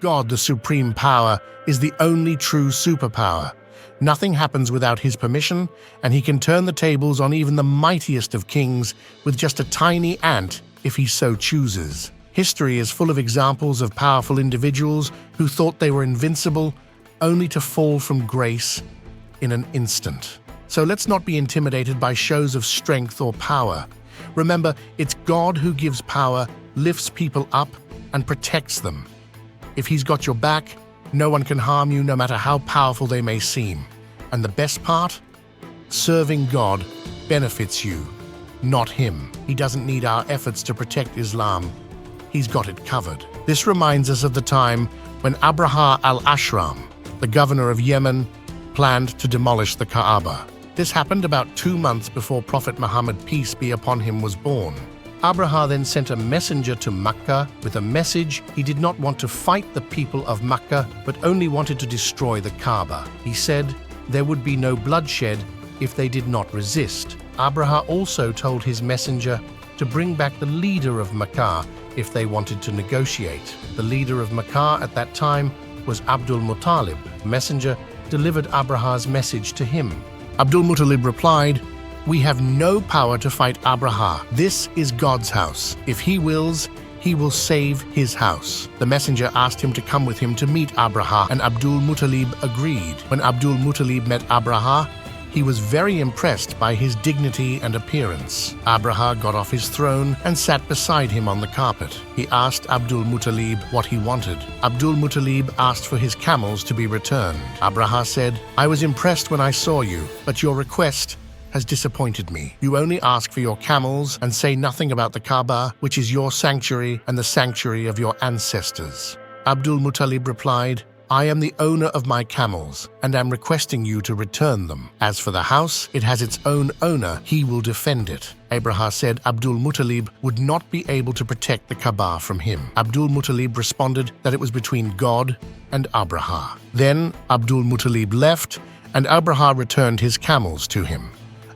God, the supreme power, is the only true superpower. Nothing happens without his permission, and he can turn the tables on even the mightiest of kings with just a tiny ant if he so chooses. History is full of examples of powerful individuals who thought they were invincible, only to fall from grace in an instant. So let's not be intimidated by shows of strength or power. Remember, it's God who gives power, lifts people up, and protects them. If he's got your back, no one can harm you, no matter how powerful they may seem. And the best part? Serving God benefits you, not him. He doesn't need our efforts to protect Islam. He's got it covered. This reminds us of the time when Abraha al-Ashram, the governor of Yemen, planned to demolish the Kaaba. This happened about 2 months before Prophet Muhammad, peace be upon him, was born. Abraha then sent a messenger to Mecca with a message. He did not want to fight the people of Mecca, but only wanted to destroy the Kaaba. He said there would be no bloodshed if they did not resist. Abraha also told his messenger to bring back the leader of Mecca if they wanted to negotiate. The leader of Mecca at that time was Abdul Muttalib. The messenger delivered Abraha's message to him. Abdul Muttalib replied, "We have no power to fight Abraha. This is God's house. If he wills, he will save his house." The messenger asked him to come with him to meet Abraha, and Abdul Muttalib agreed. When Abdul Muttalib met Abraha, he was very impressed by his dignity and appearance. Abraha got off his throne and sat beside him on the carpet. He asked Abdul Muttalib what he wanted. Abdul Muttalib asked for his camels to be returned. Abraha said, "I was impressed when I saw you, but your request has disappointed me. You only ask for your camels and say nothing about the Kaaba, which is your sanctuary and the sanctuary of your ancestors." Abdul Muttalib replied, "I am the owner of my camels, and am requesting you to return them. As for the house, it has its own owner. He will defend it." Abraha said Abdul Muttalib would not be able to protect the Kaaba from him. Abdul Muttalib responded that it was between God and Abraha. Then Abdul Muttalib left, and Abraha returned his camels to him.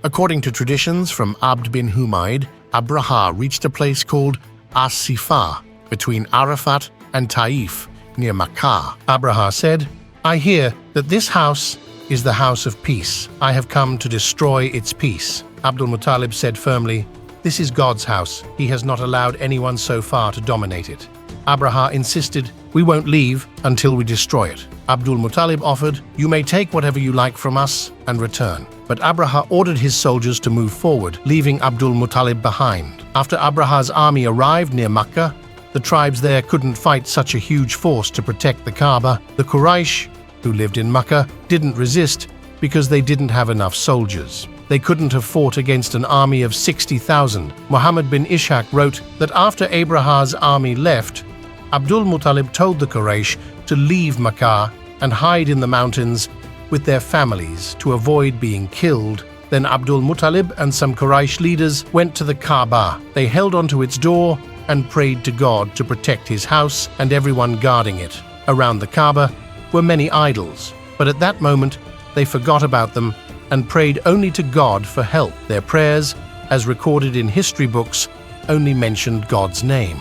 According to traditions from Abd bin Humayd, Abraha reached a place called As-Sifa between Arafat and Taif, near Makkah. Abraha said, "I hear that this house is the house of peace. I have come to destroy its peace." Abdul Muttalib said firmly, "This is God's house. He has not allowed anyone so far to dominate it." Abraha insisted, "We won't leave until we destroy it." Abdul Muttalib offered, "You may take whatever you like from us and return." But Abraha ordered his soldiers to move forward, leaving Abdul Muttalib behind. After Abraha's army arrived near Makkah, the tribes there couldn't fight such a huge force to protect the Kaaba. The Quraysh, who lived in Makkah, didn't resist because they didn't have enough soldiers. They couldn't have fought against an army of 60,000. Muhammad bin Ishaq wrote that after Abraha's army left, Abdul Muttalib told the Quraysh to leave Makkah and hide in the mountains with their families to avoid being killed. Then Abdul Muttalib and some Quraysh leaders went to the Kaaba. They held onto its door and prayed to God to protect his house and everyone guarding it. Around the Kaaba were many idols, but at that moment they forgot about them and prayed only to God for help. Their prayers, as recorded in history books, only mentioned God's name.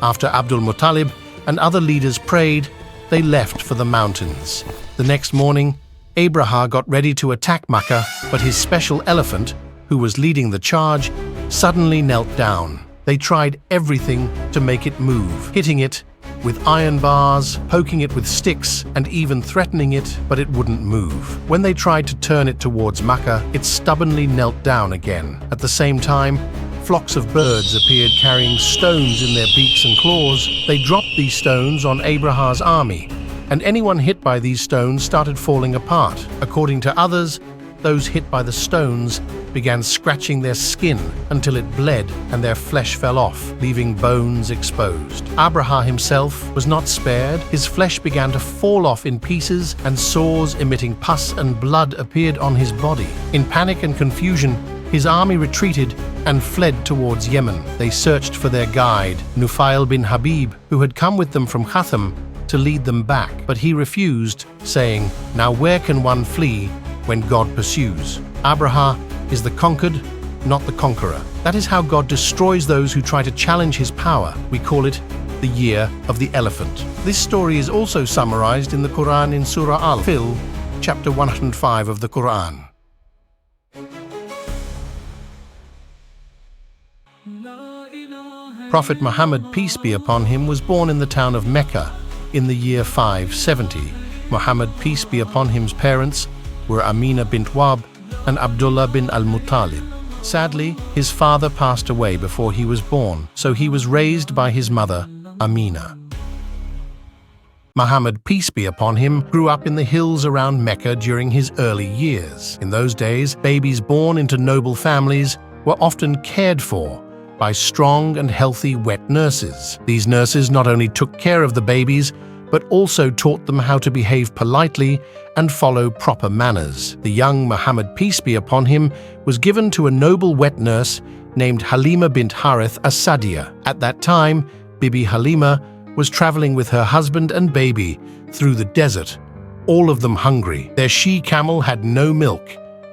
After Abdul Muttalib and other leaders prayed, they left for the mountains. The next morning, Abraha got ready to attack Makkah, but his special elephant, who was leading the charge, suddenly knelt down. They tried everything to make it move, hitting it with iron bars, poking it with sticks, and even threatening it, but it wouldn't move. When they tried to turn it towards Makkah, it stubbornly knelt down again. At the same time, flocks of birds appeared carrying stones in their beaks and claws. They dropped these stones on Abraha's army, and anyone hit by these stones started falling apart. According to others, those hit by the stones began scratching their skin until it bled and their flesh fell off, leaving bones exposed. Abraha himself was not spared. His flesh began to fall off in pieces, and sores emitting pus and blood appeared on his body. In panic and confusion, his army retreated and fled towards Yemen. They searched for their guide, Nufail bin Habib, who had come with them from Khatham to lead them back, but he refused, saying, "Now where can one flee when God pursues?" Abraha is the conquered, not the conqueror. That is how God destroys those who try to challenge his power. We call it the Year of the Elephant. This story is also summarized in the Quran in Surah Al-Fil, chapter 105 of the Quran. Prophet Muhammad, peace be upon him, was born in the town of Mecca in the year 570. Muhammad, peace be upon him's parents were Amina bint Wahb and Abdullah bin al-Muttalib. Sadly, his father passed away before he was born, so he was raised by his mother, Amina. Muhammad, peace be upon him, grew up in the hills around Mecca during his early years. In those days, babies born into noble families were often cared for by strong and healthy wet nurses. These nurses not only took care of the babies, but also taught them how to behave politely and follow proper manners. The young Muhammad, peace be upon him, was given to a noble wet nurse named Halima bint Harith as-Sadiya. At that time, Bibi Halima was traveling with her husband and baby through the desert, all of them hungry. Their she-camel had no milk,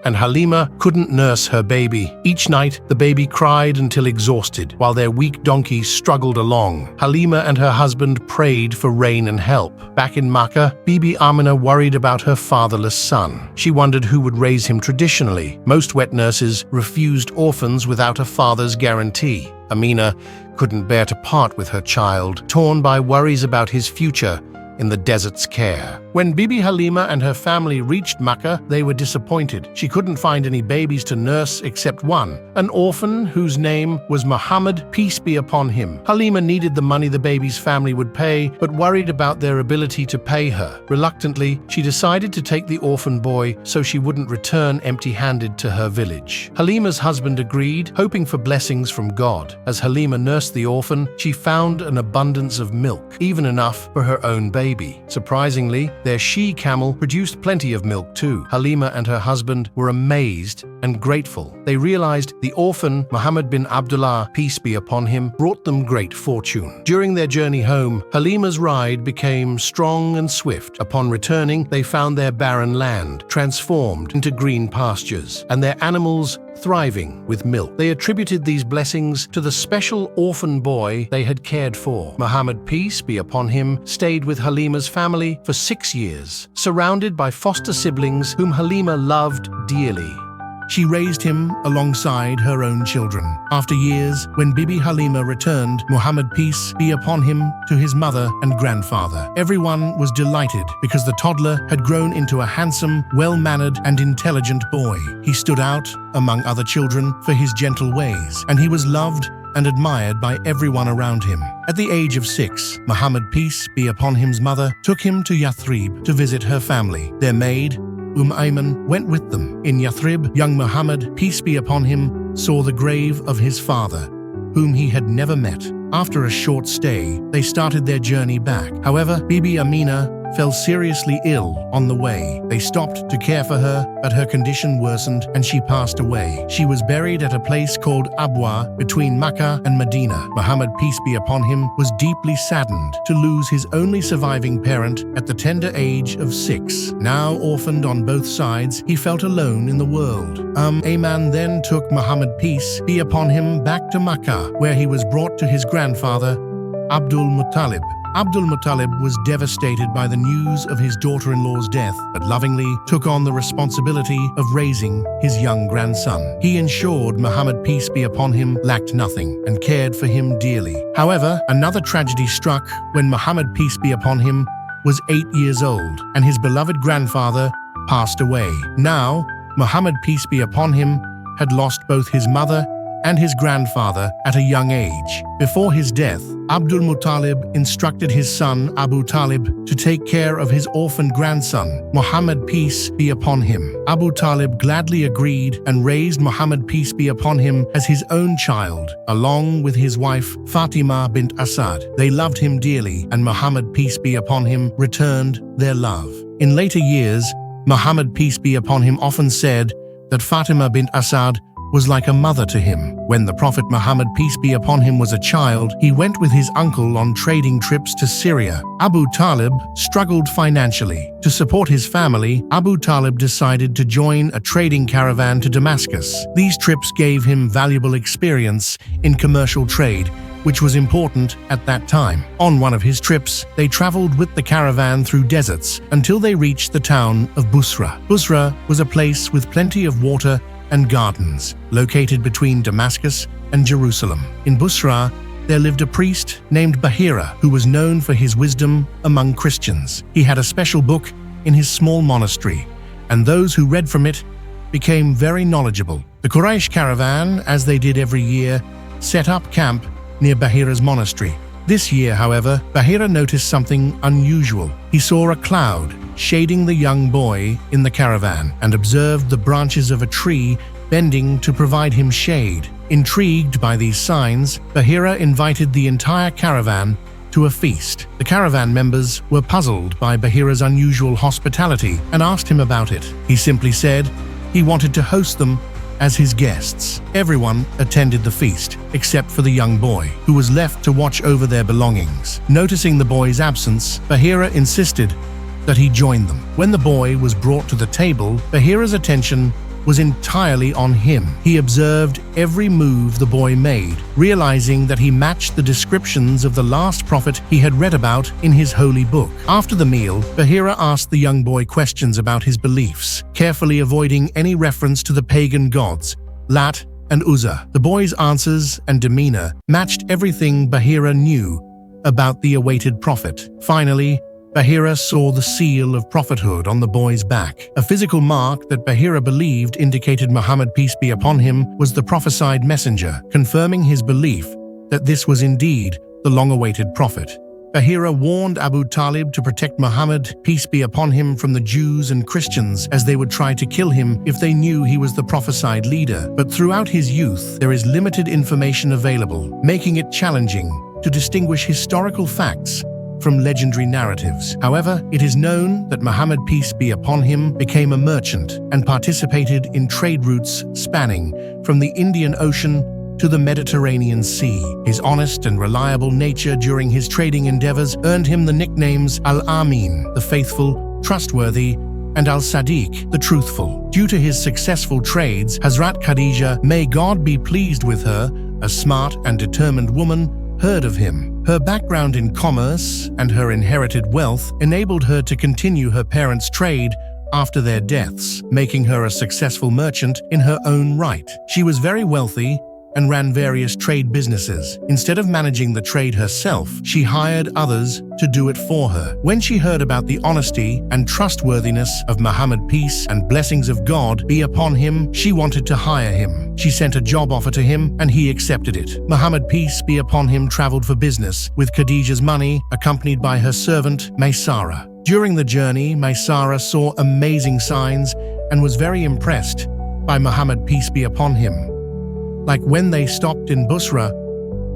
and Halima couldn't nurse her baby. Each night, the baby cried until exhausted, while their weak donkey struggled along. Halima and her husband prayed for rain and help. Back in Makkah, Bibi Amina worried about her fatherless son. She wondered who would raise him traditionally. Most wet nurses refused orphans without a father's guarantee. Amina couldn't bear to part with her child, torn by worries about his future in the desert's care. When Bibi Halima and her family reached Makkah, they were disappointed. She couldn't find any babies to nurse except one, an orphan whose name was Muhammad, peace be upon him. Halima needed the money the baby's family would pay, but worried about their ability to pay her. Reluctantly, she decided to take the orphan boy so she wouldn't return empty-handed to her village. Halima's husband agreed, hoping for blessings from God. As Halima nursed the orphan, she found an abundance of milk, even enough for her own baby. Surprisingly, their she-camel produced plenty of milk too. Halima and her husband were amazed and grateful. They realized the orphan, Muhammad bin Abdullah, peace be upon him, brought them great fortune. During their journey home, Halima's ride became strong and swift. Upon returning, they found their barren land transformed into green pastures, and their animals thriving with milk. They attributed these blessings to the special orphan boy they had cared for. Muhammad, peace be upon him, stayed with Halima's family for 6 years, surrounded by foster siblings whom Halima loved dearly. She raised him alongside her own children. After years, when Bibi Halima returned, Muhammad, peace be upon him, to his mother and grandfather. Everyone was delighted because the toddler had grown into a handsome, well-mannered and intelligent boy. He stood out among other children for his gentle ways, and he was loved and admired by everyone around him. At the age of 6, Muhammad, peace be upon him's mother, took him to Yathrib to visit her family. Their maid, Ayman, went with them. In Yathrib, young Muhammad, peace be upon him, saw the grave of his father, whom he had never met. After a short stay, they started their journey back. However, Bibi Amina fell seriously ill on the way. They stopped to care for her, but her condition worsened and she passed away. She was buried at a place called Abwa between Makkah and Medina. Muhammad, peace be upon him, was deeply saddened to lose his only surviving parent at the tender age of 6. Now orphaned on both sides, he felt alone in the world. Ayman then took Muhammad, peace be upon him, back to Makkah, where he was brought to his grandfather, Abdul Muttalib. Abdul Muttalib was devastated by the news of his daughter-in-law's death, but lovingly took on the responsibility of raising his young grandson. He ensured Muhammad, peace be upon him, lacked nothing and cared for him dearly. However, another tragedy struck when Muhammad, peace be upon him, was 8 years old and his beloved grandfather passed away. Now, Muhammad, peace be upon him, had lost both his mother and his grandfather at a young age. Before his death, Abdul Muttalib instructed his son Abu Talib to take care of his orphan grandson, Muhammad, peace be upon him. Abu Talib gladly agreed and raised Muhammad, peace be upon him, as his own child, along with his wife Fatima bint Asad. They loved him dearly, and Muhammad, peace be upon him, returned their love. In later years, Muhammad, peace be upon him, often said that Fatima bint Asad was like a mother to him. When the Prophet Muhammad, peace be upon him, was a child, he went with his uncle on trading trips to Syria. Abu Talib struggled financially. To support his family, Abu Talib decided to join a trading caravan to Damascus. These trips gave him valuable experience in commercial trade which was important at that time. On one of his trips, they traveled with the caravan through deserts until they reached the town of Busra. Busra was a place with plenty of water and gardens, located between Damascus and Jerusalem. In Busra, there lived a priest named Bahira, who was known for his wisdom among Christians. He had a special book in his small monastery, and those who read from it became very knowledgeable. The Quraysh caravan, as they did every year, set up camp near Bahira's monastery. This year, however, Bahira noticed something unusual. He saw a cloud shading the young boy in the caravan and observed the branches of a tree bending to provide him shade. Intrigued by these signs, Bahira invited the entire caravan to a feast. The caravan members were puzzled by Bahira's unusual hospitality and asked him about it. He simply said he wanted to host them as his guests. Everyone attended the feast, except for the young boy, who was left to watch over their belongings. Noticing the boy's absence, Bahira insisted that he join them. When the boy was brought to the table, Bahira's attention was entirely on him. He observed every move the boy made, realizing that he matched the descriptions of the last prophet he had read about in his holy book. After the meal, Bahira asked the young boy questions about his beliefs, carefully avoiding any reference to the pagan gods, Lat and Uzza. The boy's answers and demeanor matched everything Bahira knew about the awaited prophet. Finally, Bahira saw the seal of prophethood on the boy's back, a physical mark that Bahira believed indicated Muhammad, peace be upon him, was the prophesied messenger, confirming his belief that this was indeed the long-awaited prophet. Bahira warned Abu Talib to protect Muhammad, peace be upon him, from the Jews and Christians, as they would try to kill him if they knew he was the prophesied leader. But throughout his youth, there is limited information available, making it challenging to distinguish historical facts from legendary narratives. However, it is known that Muhammad, peace be upon him, became a merchant and participated in trade routes spanning from the Indian Ocean to the Mediterranean Sea. His honest and reliable nature during his trading endeavors earned him the nicknames Al-Amin, the faithful, trustworthy, and Al-Sadiq, the truthful. Due to his successful trades, Hazrat Khadija, may God be pleased with her, a smart and determined woman, heard of him. Her background in commerce and her inherited wealth enabled her to continue her parents' trade after their deaths, making her a successful merchant in her own right. She was very wealthy and ran various trade businesses. Instead of managing the trade herself, she hired others to do it for her. When she heard about the honesty and trustworthiness of Muhammad, peace and blessings of God be upon him, she wanted to hire him. She sent a job offer to him and he accepted it. Muhammad, peace be upon him, traveled for business with Khadija's money, accompanied by her servant Maysara. During the journey, Maysara saw amazing signs and was very impressed by Muhammad, peace be upon him. Like when they stopped in Busra,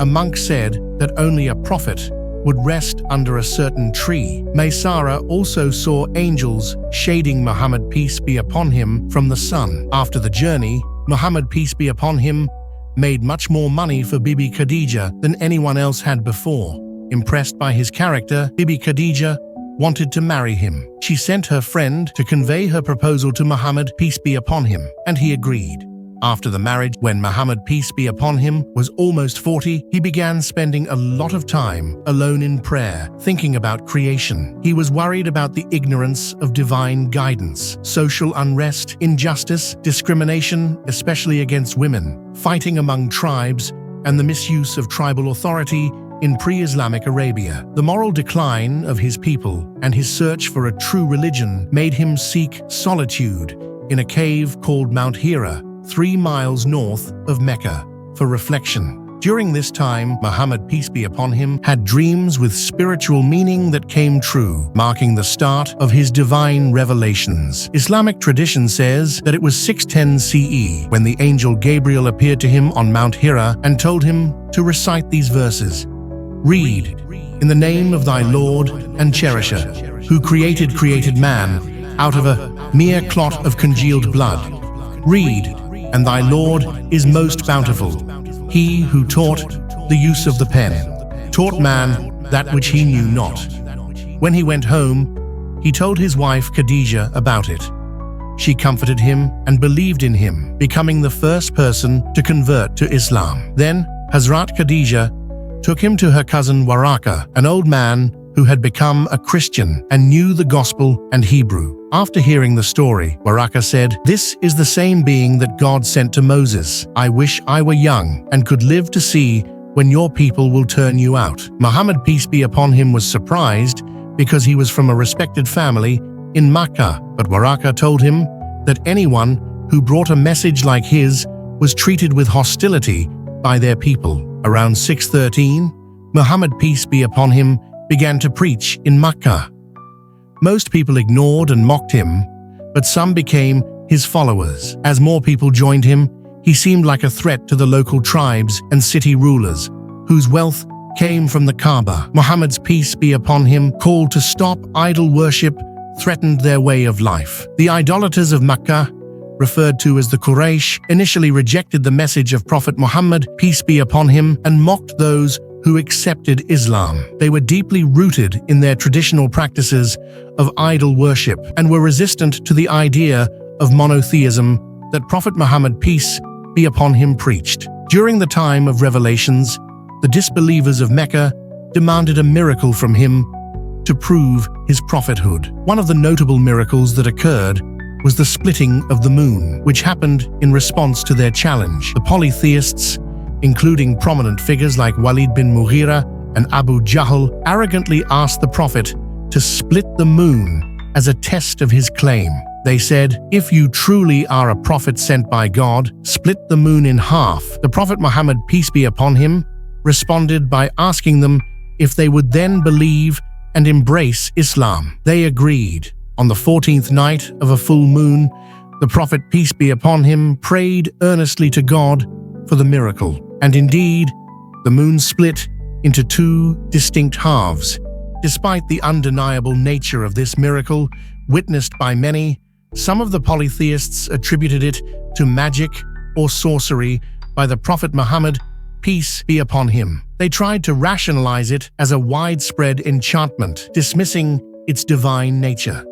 a monk said that only a prophet would rest under a certain tree. Maysara also saw angels shading Muhammad, peace be upon him, from the sun. After the journey, Muhammad, peace be upon him, made much more money for Bibi Khadija than anyone else had before. Impressed by his character, Bibi Khadija wanted to marry him. She sent her friend to convey her proposal to Muhammad, peace be upon him, and he agreed. After the marriage, when Muhammad, peace be upon him, was almost 40, he began spending a lot of time alone in prayer, thinking about creation. He was worried about the ignorance of divine guidance, social unrest, injustice, discrimination, especially against women, fighting among tribes, and the misuse of tribal authority in pre-Islamic Arabia. The moral decline of his people and his search for a true religion made him seek solitude in a cave called Mount Hira, 3 miles north of Mecca, for reflection. During this time, Muhammad, peace be upon him, had dreams with spiritual meaning that came true, marking the start of his divine revelations. Islamic tradition says that it was 610 CE when the angel Gabriel appeared to him on Mount Hira and told him to recite these verses. Read, in the name of thy Lord and Cherisher, who created man out of a mere clot of congealed blood. Read, and thy Lord is most bountiful, he who taught the use of the pen, taught man that which he knew not. When he went home, he told his wife Khadija about it. She comforted him and believed in him, becoming the first person to convert to Islam. Then Hazrat Khadija took him to her cousin Waraka, an old man who had become a Christian and knew the gospel and Hebrew. After hearing the story, Waraka said, "This is the same being that God sent to Moses. I wish I were young and could live to see when your people will turn you out." Muhammad, peace be upon him, was surprised because he was from a respected family in Makkah, but Waraka told him that anyone who brought a message like his was treated with hostility by their people. Around 613, Muhammad, peace be upon him, began to preach in Makkah. Most people ignored and mocked him, but some became his followers. As more people joined him, he seemed like a threat to the local tribes and city rulers, whose wealth came from the Kaaba. Muhammad's peace be upon him called to stop idol worship threatened their way of life. The idolaters of Makkah, referred to as the Quraysh, initially rejected the message of Prophet Muhammad, peace be upon him, and mocked those who accepted Islam. They were deeply rooted in their traditional practices of idol worship and were resistant to the idea of monotheism that Prophet Muhammad, peace be upon him, preached. During the time of revelations, the disbelievers of Mecca demanded a miracle from him to prove his prophethood. One of the notable miracles that occurred was the splitting of the moon, which happened in response to their challenge. The polytheists, including prominent figures like Walid bin Mughira and Abu Jahl, arrogantly asked the Prophet to split the moon as a test of his claim. They said, "If you truly are a prophet sent by God, split the moon in half." The Prophet Muhammad, peace be upon him, responded by asking them if they would then believe and embrace Islam. They agreed. On the 14th night of a full moon, the Prophet, peace be upon him, prayed earnestly to God for the miracle. And indeed, the moon split into two distinct halves. Despite the undeniable nature of this miracle, witnessed by many, some of the polytheists attributed it to magic or sorcery by the Prophet Muhammad, peace be upon him. They tried to rationalize it as a widespread enchantment, dismissing its divine nature.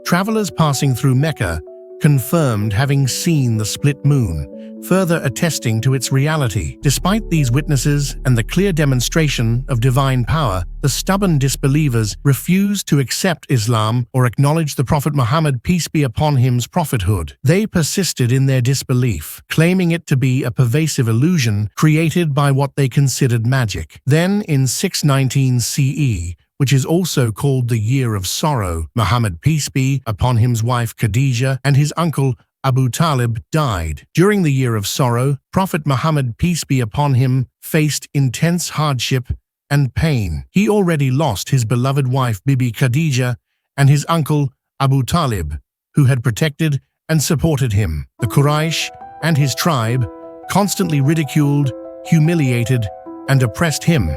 Travelers passing through Mecca confirmed having seen the split moon, further attesting to its reality. Despite these witnesses and the clear demonstration of divine power, the stubborn disbelievers refused to accept Islam or acknowledge the Prophet Muhammad, peace be upon him's prophethood. They persisted in their disbelief, claiming it to be a pervasive illusion created by what they considered magic. Then, in 619 CE, which is also called the Year of Sorrow, Muhammad, peace be upon him's wife Khadijah and his uncle Abu Talib died. During the Year of Sorrow, Prophet Muhammad, peace be upon him, faced intense hardship and pain. He already lost his beloved wife Bibi Khadijah and his uncle Abu Talib, who had protected and supported him. The Quraysh and his tribe constantly ridiculed, humiliated, and oppressed him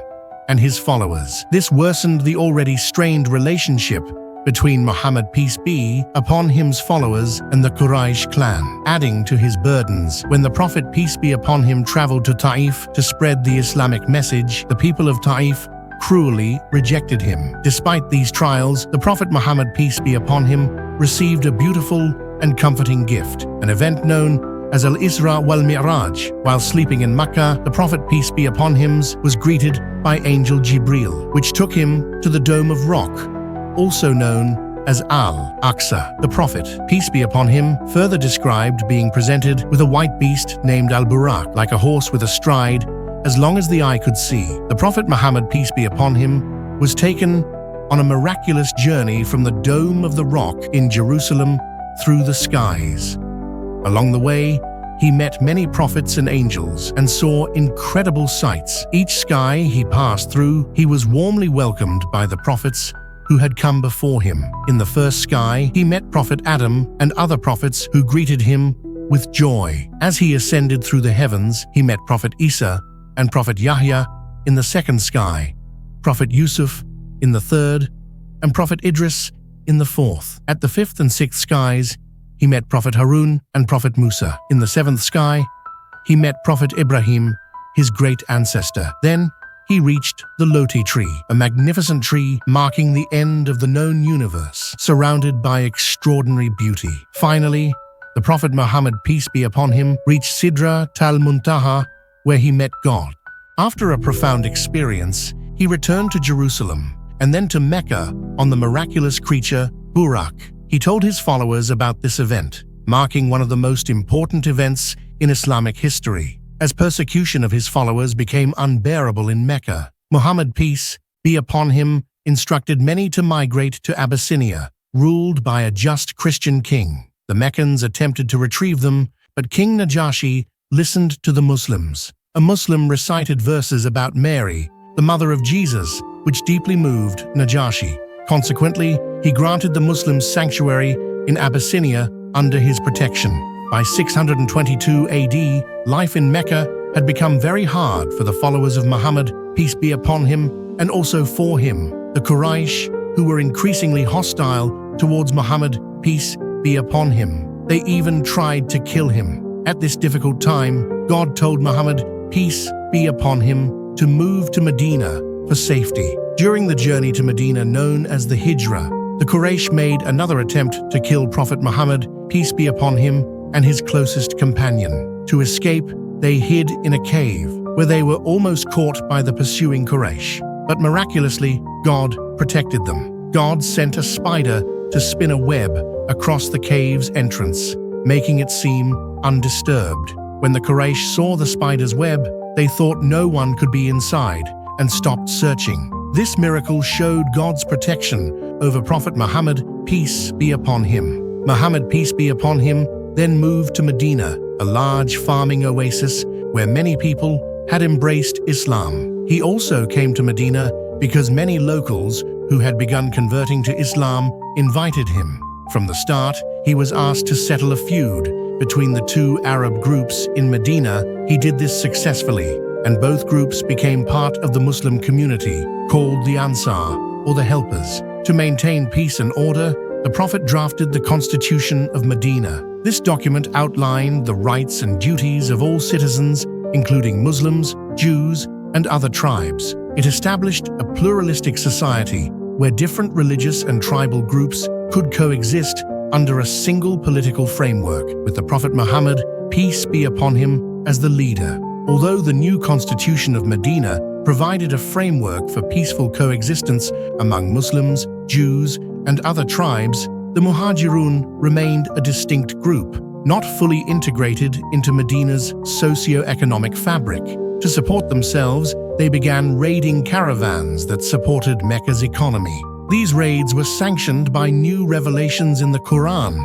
and his followers. This worsened the already strained relationship between Muhammad, peace be upon him's followers and the Quraysh clan, adding to his burdens. When the Prophet, peace be upon him, traveled to Taif to spread the Islamic message, the people of Taif cruelly rejected him. Despite these trials, the Prophet Muhammad, peace be upon him, received a beautiful and comforting gift, an event known as Al-Isra wal-Mi'raj. While sleeping in Makkah, the Prophet, peace be upon him, was greeted by Angel Jibril, which took him to the Dome of Rock, also known as Al-Aqsa. The Prophet, peace be upon him, further described being presented with a white beast named Al-Buraq, like a horse with a stride, as long as the eye could see. The Prophet Muhammad, peace be upon him, was taken on a miraculous journey from the Dome of the Rock in Jerusalem through the skies. Along the way, he met many prophets and angels and saw incredible sights. Each sky he passed through, he was warmly welcomed by the prophets who had come before him. In the first sky, he met Prophet Adam and other prophets who greeted him with joy. As he ascended through the heavens, he met Prophet Isa and Prophet Yahya in the second sky, Prophet Yusuf in the third, and Prophet Idris in the fourth. At the fifth and sixth skies, he met Prophet Harun and Prophet Musa. In the seventh sky, he met Prophet Ibrahim, his great ancestor. Then he reached the Loti tree, a magnificent tree marking the end of the known universe, surrounded by extraordinary beauty. Finally, the Prophet Muhammad, peace be upon him, reached Sidra Tal Muntaha, where he met God. After a profound experience, he returned to Jerusalem and then to Mecca on the miraculous creature Buraq. He told his followers about this event, marking one of the most important events in Islamic history. As persecution of his followers became unbearable in Mecca, Muhammad, peace be upon him, instructed many to migrate to Abyssinia, ruled by a just Christian king. The Meccans attempted to retrieve them, but King Najashi listened to the Muslims. A Muslim recited verses about Mary, the mother of Jesus, which deeply moved Najashi. Consequently, he granted the Muslims sanctuary in Abyssinia under his protection. By 622 AD, life in Mecca had become very hard for the followers of Muhammad, peace be upon him, and also for him, the Quraysh, who were increasingly hostile towards Muhammad, peace be upon him. They even tried to kill him. At this difficult time, God told Muhammad, peace be upon him, to move to Medina for safety. During the journey to Medina known as the Hijrah, the Quraysh made another attempt to kill Prophet Muhammad, peace be upon him, and his closest companion. To escape, they hid in a cave, where they were almost caught by the pursuing Quraysh. But miraculously, God protected them. God sent a spider to spin a web across the cave's entrance, making it seem undisturbed. When the Quraysh saw the spider's web, they thought no one could be inside and stopped searching. This miracle showed God's protection over Prophet Muhammad, peace be upon him. Muhammad, peace be upon him, then moved to Medina, a large farming oasis where many people had embraced Islam. He also came to Medina because many locals who had begun converting to Islam invited him. From the start, he was asked to settle a feud between the two Arab groups in Medina. He did this successfully, and both groups became part of the Muslim community called the Ansar, or the Helpers. To maintain peace and order, the Prophet drafted the Constitution of Medina. This document outlined the rights and duties of all citizens, including Muslims, Jews, and other tribes. It established a pluralistic society where different religious and tribal groups could coexist under a single political framework, with the Prophet Muhammad, peace be upon him, as the leader. Although the new Constitution of Medina provided a framework for peaceful coexistence among Muslims, Jews, and other tribes, the Muhajirun remained a distinct group, not fully integrated into Medina's socio-economic fabric. To support themselves, they began raiding caravans that supported Mecca's economy. These raids were sanctioned by new revelations in the Quran,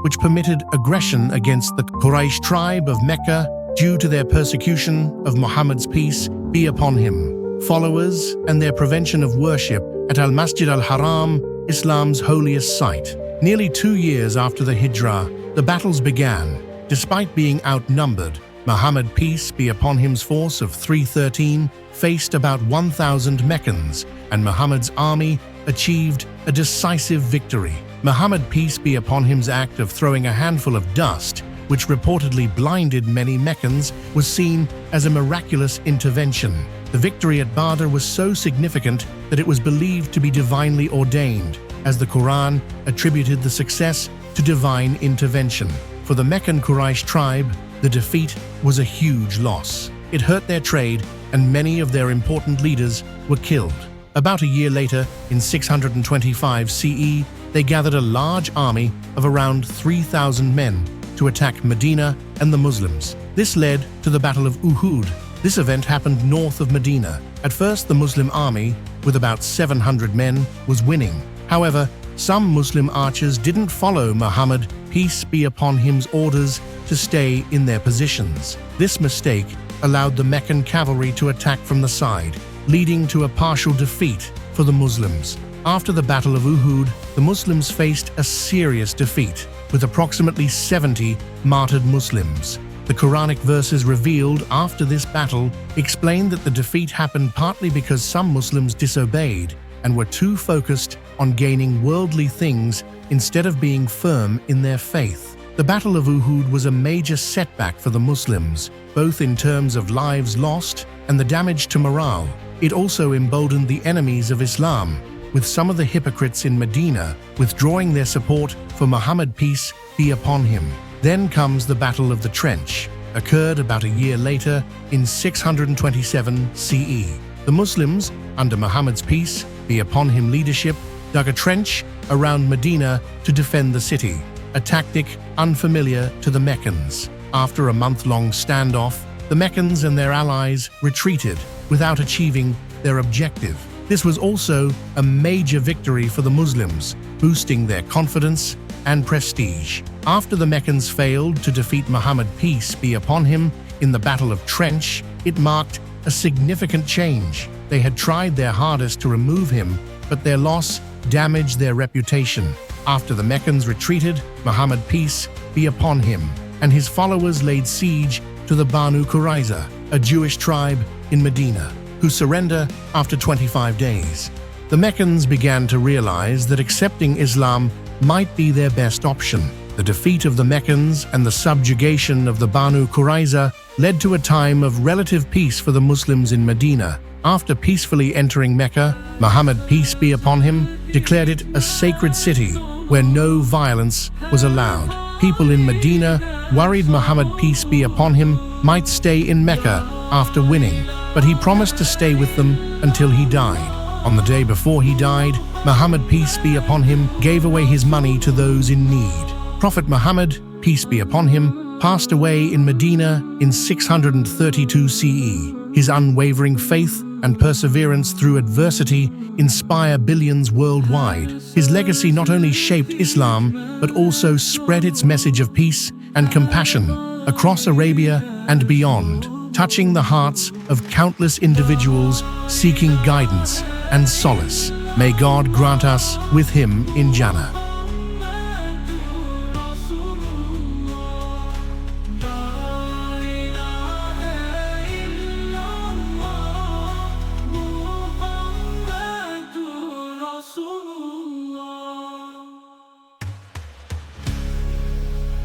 which permitted aggression against the Quraysh tribe of Mecca due to their persecution of Muhammad's peace be upon him, followers, and their prevention of worship at Al-Masjid al-Haram, Islam's holiest site. Nearly 2 years after the Hijrah, the battles began. Despite being outnumbered, Muhammad, peace be upon him's force of 313 faced about 1,000 Meccans, and Muhammad's army achieved a decisive victory. Muhammad, peace be upon him's act of throwing a handful of dust, which reportedly blinded many Meccans, was seen as a miraculous intervention. The victory at Badr was so significant that it was believed to be divinely ordained, as the Quran attributed the success to divine intervention. For the Meccan Quraysh tribe, the defeat was a huge loss. It hurt their trade, and many of their important leaders were killed. About a year later, in 625 CE, they gathered a large army of around 3,000 men to attack Medina and the Muslims. This led to the Battle of Uhud. This event happened north of Medina. At first, the Muslim army, with about 700 men, was winning. However, some Muslim archers didn't follow Muhammad, peace be upon him's orders to stay in their positions. This mistake allowed the Meccan cavalry to attack from the side, leading to a partial defeat for the Muslims. After the Battle of Uhud, the Muslims faced a serious defeat, with approximately 70 martyred Muslims. The Quranic verses revealed after this battle explained that the defeat happened partly because some Muslims disobeyed and were too focused on gaining worldly things instead of being firm in their faith. The Battle of Uhud was a major setback for the Muslims, both in terms of lives lost and the damage to morale. It also emboldened the enemies of Islam, with some of the hypocrites in Medina withdrawing their support for Muhammad, peace be upon him. Then comes the Battle of the Trench. occurred about a year later in 627 CE. The Muslims, under Muhammad's peace be upon him leadership, dug a trench around Medina to defend the city, a tactic unfamiliar to the Meccans. After a month-long standoff, the Meccans and their allies retreated without achieving their objective. This was also a major victory for the Muslims, boosting their confidence and prestige. After the Meccans failed to defeat Muhammad, peace be upon him, in the Battle of Trench, it marked a significant change. They had tried their hardest to remove him, but their loss damaged their reputation. After the Meccans retreated, Muhammad, peace be upon him, and his followers laid siege to the Banu Qurayza, a Jewish tribe in Medina, who surrender after 25 days. The Meccans began to realize that accepting Islam might be their best option. The defeat of the Meccans and the subjugation of the Banu Qurayza led to a time of relative peace for the Muslims in Medina. After peacefully entering Mecca, Muhammad, peace be upon him, declared it a sacred city where no violence was allowed. People in Medina worried Muhammad, peace be upon him, might stay in Mecca after winning, but he promised to stay with them until he died. On the day before he died, Muhammad, peace be upon him, gave away his money to those in need. Prophet Muhammad, peace be upon him, passed away in Medina in 632 CE. His unwavering faith and perseverance through adversity inspire billions worldwide. His legacy not only shaped Islam, but also spread its message of peace and compassion across Arabia and beyond, touching the hearts of countless individuals seeking guidance and solace. May God grant us with him in Jannah.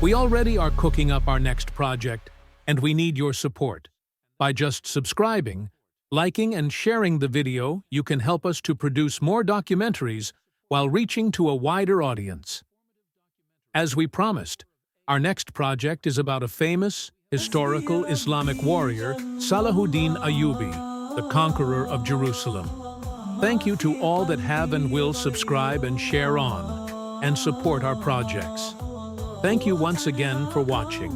We already are cooking up our next project, and we need your support. By just subscribing, liking, and sharing the video, you can help us to produce more documentaries while reaching to a wider audience. As we promised, our next project is about a famous, historical Islamic warrior, Salahuddin Ayyubi, the conqueror of Jerusalem. Thank you to all that have and will subscribe and share on, and support our projects. Thank you once again for watching.